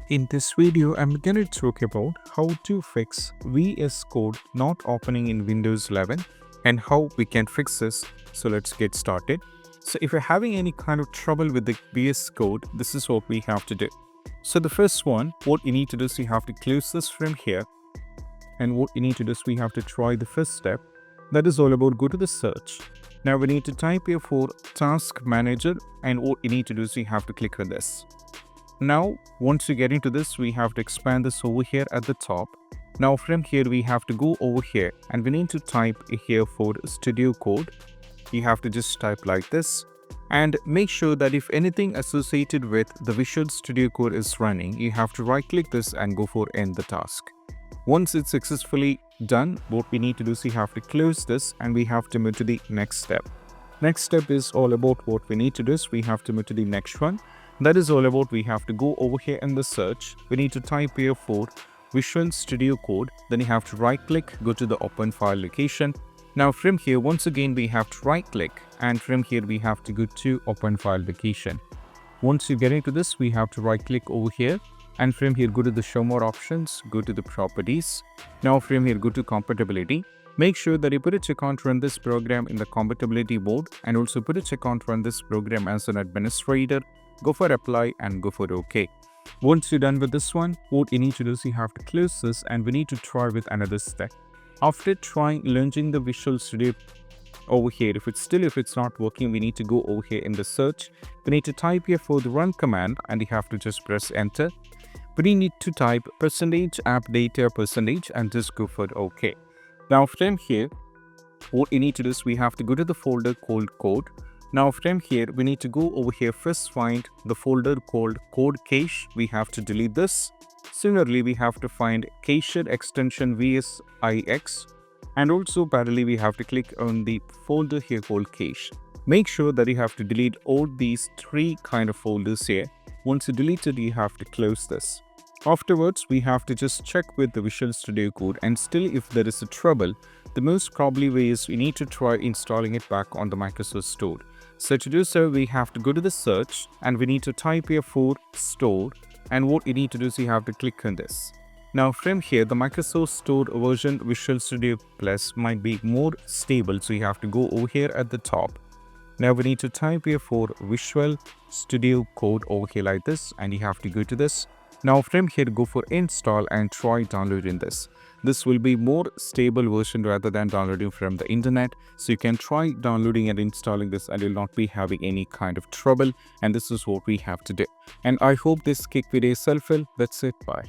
In this video, I'm going to talk about how to fix VS Code not opening in Windows 11 and how we can fix this. So let's get started. So if you're having any kind of trouble with the VS Code, this is what we have to do. So the first one, what you need to do is you have to close this from here. And what you need to do is we have to try the first step. That is all about go to the search. Now we need to type here for Task Manager, and what you need to do is you have to click on this. Now, once you get into this, we have to expand this over here at the top. Now from here, we have to go over here and we need to type here for Studio Code. You have to just type like this and make sure that if anything associated with the Visual Studio Code is running, you have to right click this and go for end the task. Once it's successfully done, what we need to do is we have to close this and we have to move to the next step. Next step is all about what we need to do is we have to move to the next one. That is all about we have to go over here in the search. We need to type here for Visual Studio Code. Then you have to right click, go to the open file location. Now from here, once again, we have to right click and from here we have to go to open file location. Once you get into this, we have to right click over here and from here go to the show more options, go to the properties. Now from here go to compatibility. Make sure that you put a check on to run this program in the compatibility mode and also put a check on to run this program as an administrator. Go for apply and go for OK. Once you're done with this one, what you need to do is you have to close this and we need to try with another step. After trying launching the Visual Studio over here, if it's not working, we need to go over here in the search. We need to type here for the run command and you have to just press enter. We need to type %appdata% and just go for OK. Now from here, what you need to do is we have to go to the folder called code. Now from here, we need to go over here, first find the folder called code cache. We have to delete this. Similarly, we have to find cache extension VSIX. And also parallelly, we have to click on the folder here called cache. Make sure that you have to delete all these three kind of folders here. Once you delete it, you have to close this. Afterwards, we have to just check with the Visual Studio Code and still if there is a trouble, the most probably way is we need to try installing it back on the Microsoft Store. So to do so, we have to go to the search and we need to type here for Store, and what you need to do is you have to click on this. Now from here, the Microsoft Store version Visual Studio Plus might be more stable, so you have to go over here at the top. Now we need to type here for Visual Studio Code over here like this and you have to go to this. Now from here, go for install and try downloading this. This will be more stable version rather than downloading from the internet. So you can try downloading and installing this and you'll not be having any kind of trouble. And this is what we have to do. And I hope this quick video is helpful. That's it. Bye.